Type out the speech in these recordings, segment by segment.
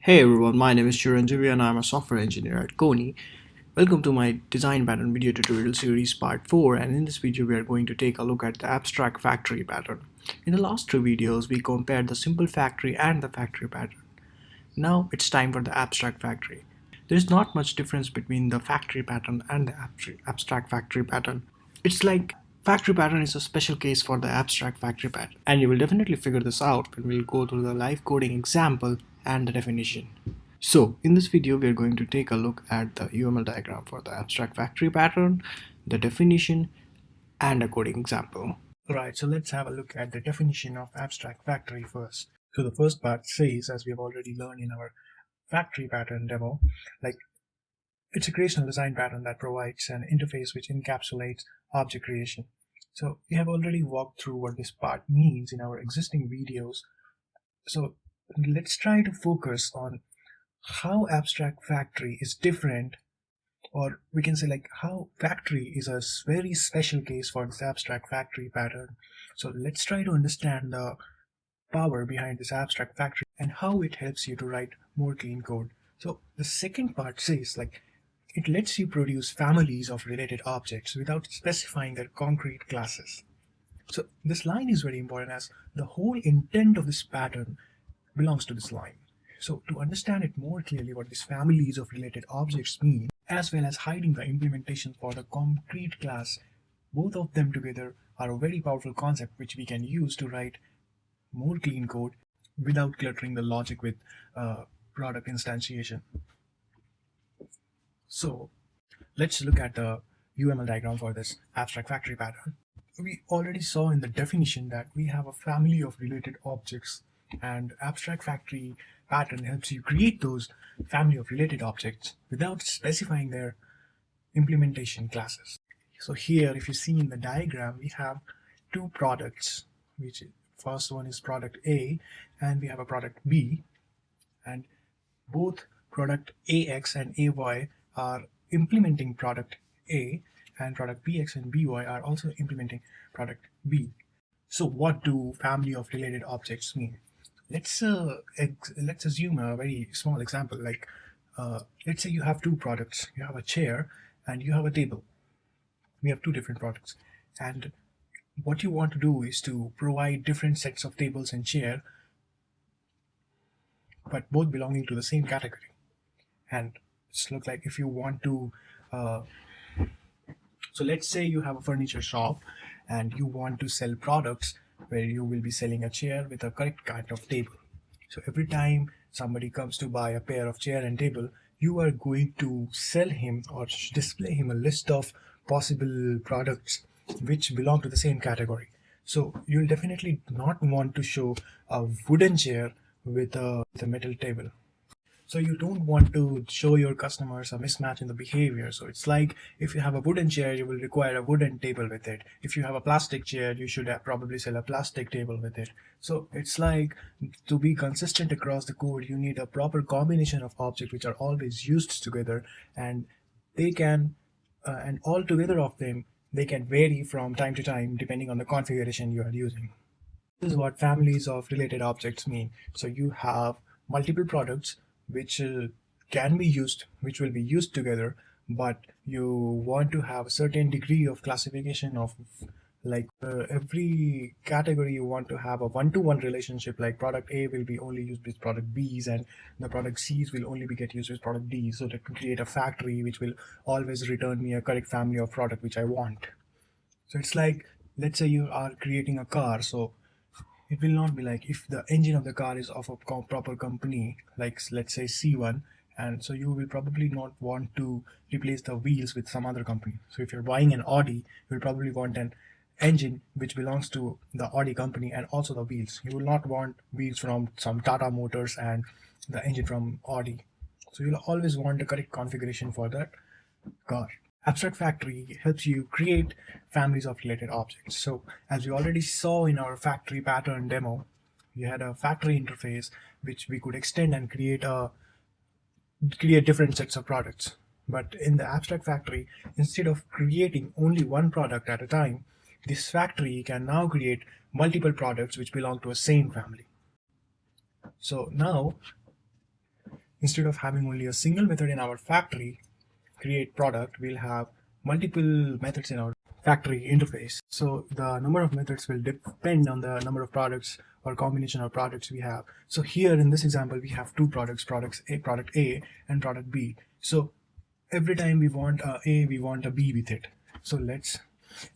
Hey everyone, my name is Chiranjeevi and I'm a software engineer at Kony. Welcome to my design pattern video tutorial series part 4, and in this video we are going to take a look at the abstract factory pattern. In the last two videos we compared the simple factory and the factory pattern. Now it's time for the abstract factory. There is not much difference between the factory pattern and the abstract factory pattern. It's like factory pattern is a special case for the abstract factory pattern, and you will definitely figure this out when we'll go through the live coding example and the definition. So in this video we are going to take a look at the UML diagram for the abstract factory pattern, the definition, and a coding example. Right, so let's have a look at the definition of abstract factory first. So the first part says, as we have already learned in our factory pattern demo, like it's a creational design pattern that provides an interface which encapsulates object creation. So we have already walked through what this part means in our existing videos. So let's try to focus on how abstract factory is different, or we can say like how factory is a very special case for this abstract factory pattern. So let's try to understand the power behind this abstract factory and how it helps you to write more clean code. So the second part says like it lets you produce families of related objects without specifying their concrete classes. So this line is very important as the whole intent of this pattern belongs to this line. So to understand it more clearly what these families of related objects mean, as well as hiding the implementation for the concrete class, both of them together are a very powerful concept which we can use to write more clean code without cluttering the logic with product instantiation. So let's look at the UML diagram for this abstract factory pattern. We already saw in the definition that we have a family of related objects, and abstract factory pattern helps you create those family of related objects without specifying their implementation classes. So here, if you see in the diagram, we have two products, which first one is product A and we have a product B, and both product AX and AY are implementing product A, and product BX and BY are also implementing product B. So what do family of related objects mean? Let's assume a very small example, like let's say you have two products. You have a chair and you have a table. We have two different products, and what you want to do is to provide different sets of tables and chair, but both belonging to the same category. And it's look like if you want to so let's say you have a furniture shop and you want to sell products where you will be selling a chair with a correct kind of table. So every time somebody comes to buy a pair of chair and table, you are going to sell him or display him a list of possible products which belong to the same category. So you'll definitely not want to show a wooden chair with a metal table. So you don't want to show your customers a mismatch in the behavior. So it's like if you have a wooden chair, you will require a wooden table with it. If you have a plastic chair, you should probably sell a plastic table with it. So it's like to be consistent across the code, you need a proper combination of objects which are always used together, and they can and all together of them, they can vary from time to time depending on the configuration you are using. This is what families of related objects mean. So you have multiple products which can be used, which will be used together, but you want to have a certain degree of classification of like every category you want to have a one-to-one relationship, like product A will be only used with product B's and the product C's will only be get used with product D, so that can create a factory which will always return me a correct family of product which I want. So it's like, let's say you are creating a car, so it will not be like if the engine of the car is of a proper company, like let's say C1, and so you will probably not want to replace the wheels with some other company. So if you're buying an Audi, you'll probably want an engine which belongs to the Audi company and also the wheels. You will not want wheels from some Tata Motors and the engine from Audi. So you'll always want the correct configuration for that car. Abstract factory helps you create families of related objects. So as we already saw in our factory pattern demo, we had a factory interface which we could extend and create different sets of products. But in the abstract factory, instead of creating only one product at a time, this factory can now create multiple products which belong to a same family. So now instead of having only a single method in our factory create product, we'll have multiple methods in our factory interface. So the number of methods will depend on the number of products or combination of products we have. So here in this example, we have two products, product A and product B. So every time we want A, we want a B with it. So let's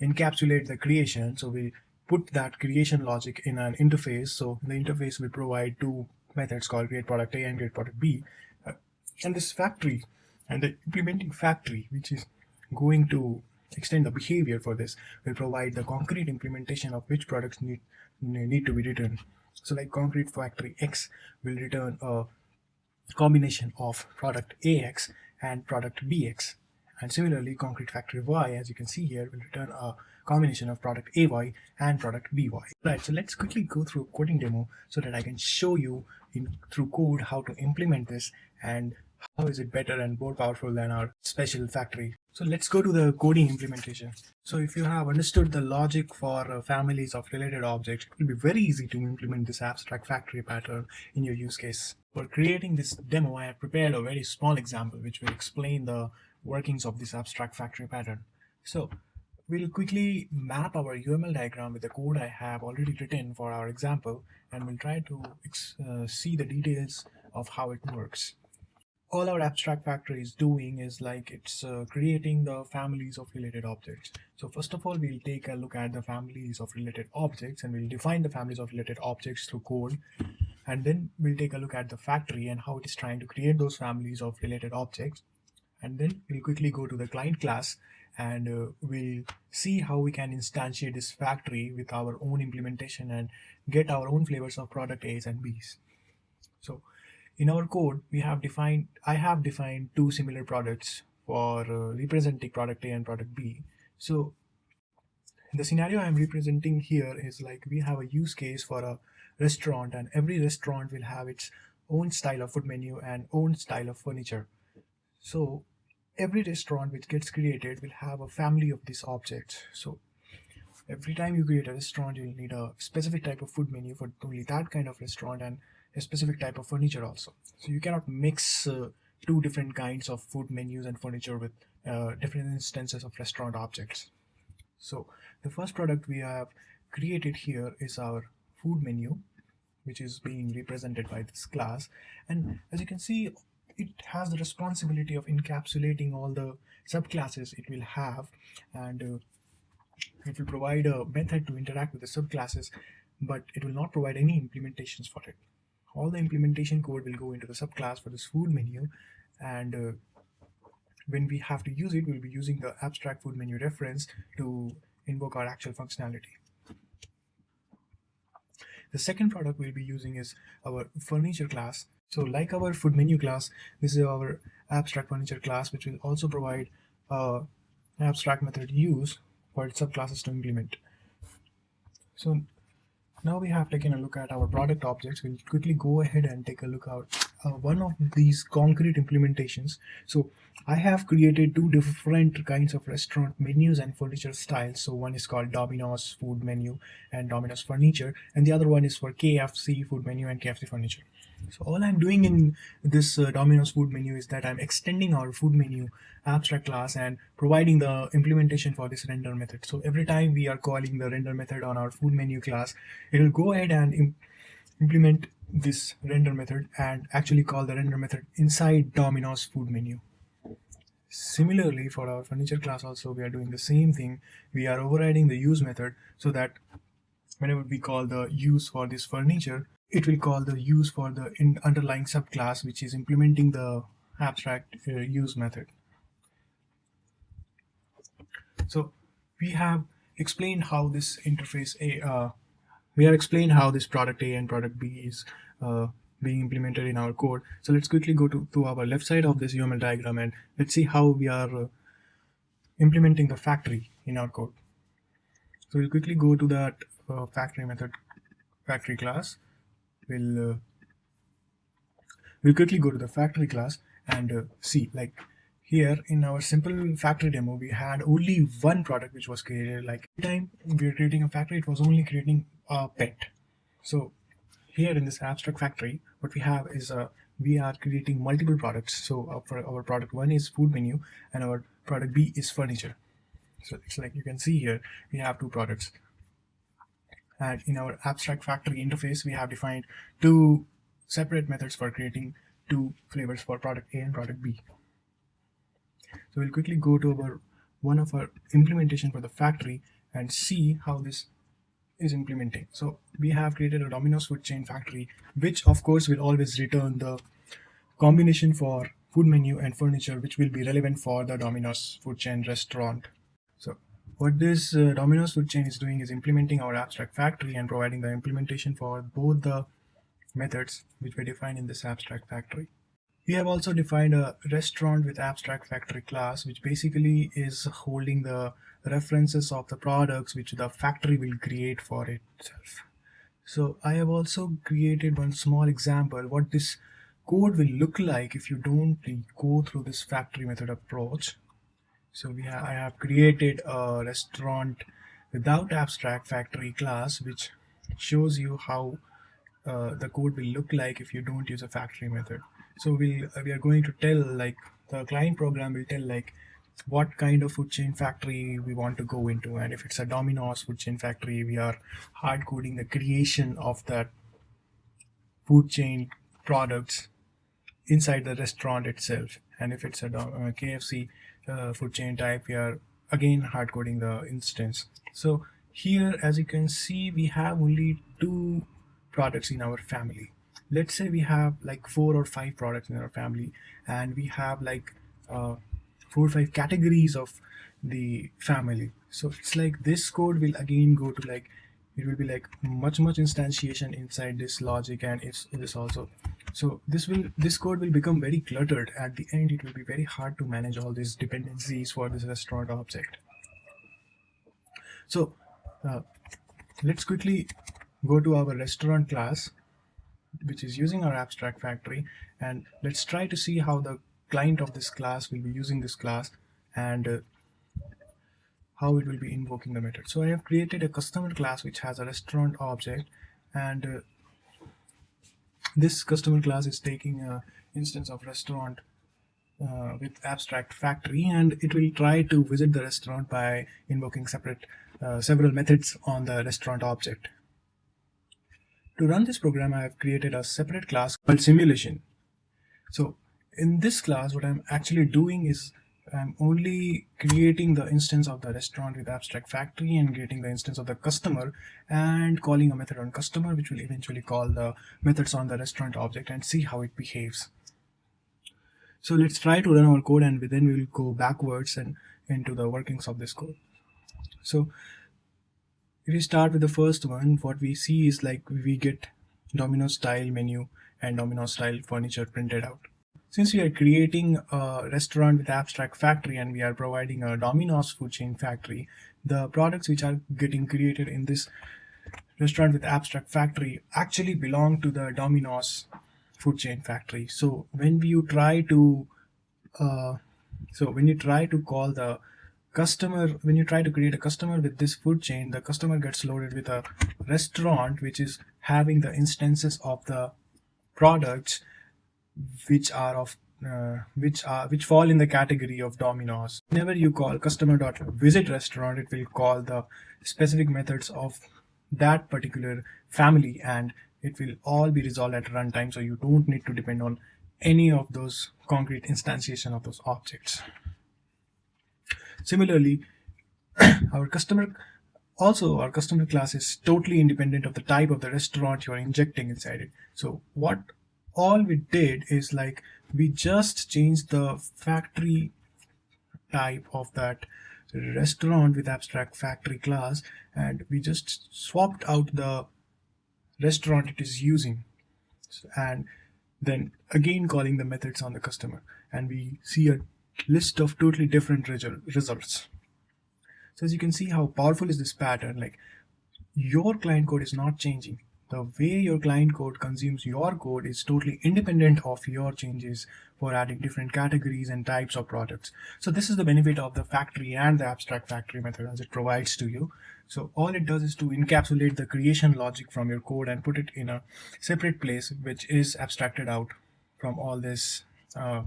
encapsulate the creation. So we put that creation logic in an interface. So the interface will provide two methods called create product A and create product B. And this factory and the implementing factory, which is going to extend the behavior for this, will provide the concrete implementation of which products need to be returned. So like concrete factory X will return a combination of product AX and product BX. And similarly, concrete factory Y, as you can see here, will return a combination of product AY and product BY. Right, so let's quickly go through a coding demo so that I can show you through code how to implement this and how is it better and more powerful than our special factory. So let's go to the coding implementation. So if you have understood the logic for families of related objects, it will be very easy to implement this abstract factory pattern in your use case. For creating this demo, I have prepared a very small example which will explain the workings of this abstract factory pattern. So we'll quickly map our UML diagram with the code I have already written for our example, and we'll try to see the details of how it works. All our abstract factory is doing is like it's creating the families of related objects. So first of all, we'll take a look at the families of related objects and we'll define the families of related objects through code. And then we'll take a look at the factory and how it is trying to create those families of related objects. And then we'll quickly go to the client class and we'll see how we can instantiate this factory with our own implementation and get our own flavors of product A's and B's. So in our code, I have defined two similar products for representing product A and product B. So the scenario I'm representing here is like we have a use case for a restaurant, and every restaurant will have its own style of food menu and own style of furniture. So every restaurant which gets created will have a family of these objects. So every time you create a restaurant, you'll need a specific type of food menu for only that kind of restaurant and a specific type of furniture also. So you cannot mix two different kinds of food menus and furniture with different instances of restaurant objects. So the first product we have created here is our food menu, which is being represented by this class. And as you can see, it has the responsibility of encapsulating all the subclasses it will have, and it will provide a method to interact with the subclasses, but it will not provide any implementations for it. All the implementation code will go into the subclass for this food menu, and when we have to use it, we'll be using the abstract food menu reference to invoke our actual functionality. The second product we'll be using is our furniture class. So like our food menu class, this is our abstract furniture class, which will also provide abstract method use for its subclasses to implement. So now we have taken a look at our product objects. We'll quickly go ahead and take a look at one of these concrete implementations. So I have created two different kinds of restaurant menus and furniture styles. So one is called Domino's food menu and Domino's furniture, and the other one is for KFC food menu and KFC furniture. So all I'm doing in this Domino's food menu is that I'm extending our food menu abstract class and providing the implementation for this render method. So every time we are calling the render method on our food menu class, it will go ahead and implement this render method and actually call the render method inside Domino's food menu. Similarly, for our furniture class also, we are doing the same thing. We are overriding the use method so that whenever we call the use for this furniture, it will call the use for the underlying subclass, which is implementing the abstract use method. So we have explained how this interface we have explained how this product A and product B is being implemented in our code. So let's quickly go to our left side of this UML diagram and let's see how we are implementing the factory in our code. So we'll quickly go to that factory method, factory class. We'll quickly go to the factory class and see, like here in our simple factory demo, we had only one product which was created. Like every time we were creating a factory, it was only creating a pet. So here in this abstract factory, what we have is a we are creating multiple products. So for our product 1 is food menu and our product B is furniture. So it's like you can see here we have two products, and in our abstract factory interface we have defined two separate methods for creating two flavors for product A and product B. So we'll quickly go to our one of our implementation for the factory and see how this is implementing. So we have created a Domino's food chain factory, which of course will always return the combination for food menu and furniture, which will be relevant for the Domino's food chain restaurant. So what this Domino's food chain is doing is implementing our abstract factory and providing the implementation for both the methods which we define in this abstract factory. We have also defined a restaurant with abstract factory class, which basically is holding the references of the products which the factory will create for itself. So I have also created one small example what this code will look like if you don't go through this factory method approach. So I have created a restaurant without abstract factory class, which shows you how the code will look like if you don't use a factory method. So we are going to tell, like, the client program will tell like what kind of food chain factory we want to go into, and if it's a Domino's food chain factory, we are hard coding the creation of that food chain products inside the restaurant itself. And if it's a KFC food chain type, we are again hard coding the instance. So here, as you can see, we have only two products in our family. Let's say we have like 4 or 5 products in our family, and we have like 4 or 5 categories of the family. So it's like this code will again go to like, it will be like much instantiation inside this logic, and it's this also. So this code will become very cluttered. At the end, it will be very hard to manage all these dependencies for this restaurant object. So let's quickly go to our restaurant class, which is using our abstract factory, and let's try to see how the client of this class will be using this class and how it will be invoking the method. So I have created a customer class which has a restaurant object, and this customer class is taking an instance of restaurant with abstract factory, and it will try to visit the restaurant by invoking several methods on the restaurant object. To run this program, I have created a separate class called simulation. So in this class, what I'm actually doing is I'm only creating the instance of the restaurant with abstract factory and creating the instance of the customer and calling a method on customer, which will eventually call the methods on the restaurant object and see how it behaves. So let's try to run our code, and then we will go backwards and into the workings of this code. So if we start with the first one, what we see is like we get Domino's style menu and Domino's style furniture printed out. Since we are creating a restaurant with abstract factory and we are providing a Domino's food chain factory, the products which are getting created in this restaurant with abstract factory actually belong to the Domino's food chain factory. So when you try to call the customer, when you try to create a customer with this food chain, the customer gets loaded with a restaurant which is having the instances of the products which fall in the category of Domino's. Whenever you call customer.visit restaurant, it will call the specific methods of that particular family, and it will all be resolved at runtime, so you don't need to depend on any of those concrete instantiation of those objects. Similarly, our customer class is totally independent of the type of the restaurant you are injecting inside it. So what all we did is like we just changed the factory type of that restaurant with abstract factory class, and we just swapped out the restaurant it is using, and then again calling the methods on the customer, and we see a list of totally different results. So as you can see how powerful is this pattern, like your client code is not changing. The way your client code consumes your code is totally independent of your changes for adding different categories and types of products. So this is the benefit of the factory and the abstract factory method as it provides to you. So all it does is to encapsulate the creation logic from your code and put it in a separate place which is abstracted out from all this uh,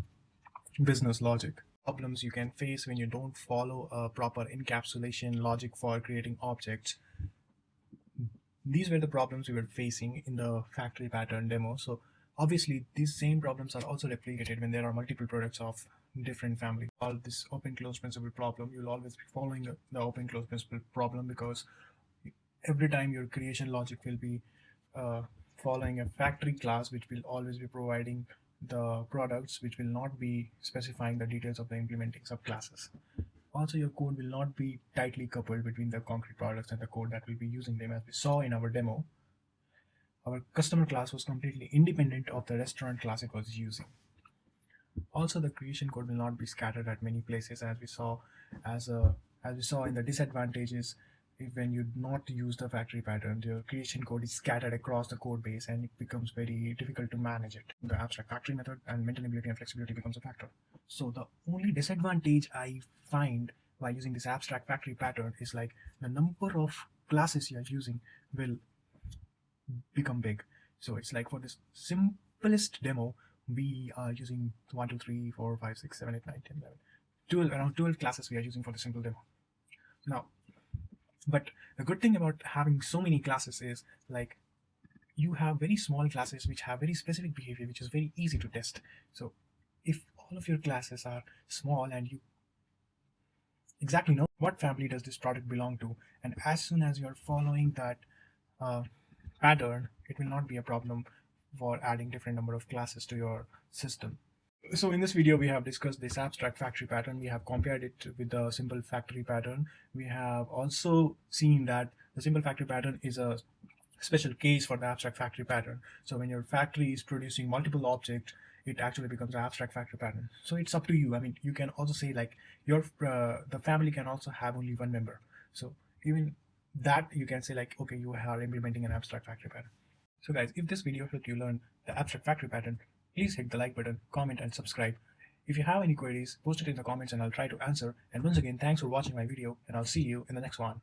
business logic. Problems you can face when you don't follow a proper encapsulation logic for creating objects. These were the problems we were facing in the factory pattern demo. So obviously these same problems are also replicated when there are multiple products of different family. All this open close principle problem, you'll always be following the open close principle problem, because every time your creation logic will be uh, following a factory class which will always be providing the products, which will not be specifying the details of the implementing subclasses. Also, your code will not be tightly coupled between the concrete products and the code that will be using them. As we saw in our demo, our customer class was completely independent of the restaurant class it was using. Also, the creation code will not be scattered at many places, as we saw in the disadvantages. When you not use the factory pattern, your creation code is scattered across the code base and it becomes very difficult to manage it. The abstract factory method and maintainability and flexibility becomes a factor. So the only disadvantage I find while using this abstract factory pattern is like the number of classes you are using will become big. So it's like for this simplest demo, we are using 1, 2, 3, 4, 5, 6, 7, 8, 9, 10, 11, 12, around 12 classes we are using for the simple demo. Now, but the good thing about having so many classes is like you have very small classes which have very specific behavior, which is very easy to test. So if all of your classes are small and you exactly know what family does this product belong to, and as soon as you're following that pattern, it will not be a problem for adding different number of classes to your system. So in this video, we have discussed this abstract factory pattern. We have compared it with the simple factory pattern. We have also seen that the simple factory pattern is a special case for the abstract factory pattern. So when your factory is producing multiple objects, it actually becomes an abstract factory pattern. So it's up to you. I mean, you can also say like the family can also have only one member. So even that you can say like, okay, you are implementing an abstract factory pattern. So guys, if this video helped you learn the abstract factory pattern, please hit the like button, comment and subscribe. If you have any queries, post it in the comments and I'll try to answer. And once again, thanks for watching my video and I'll see you in the next one.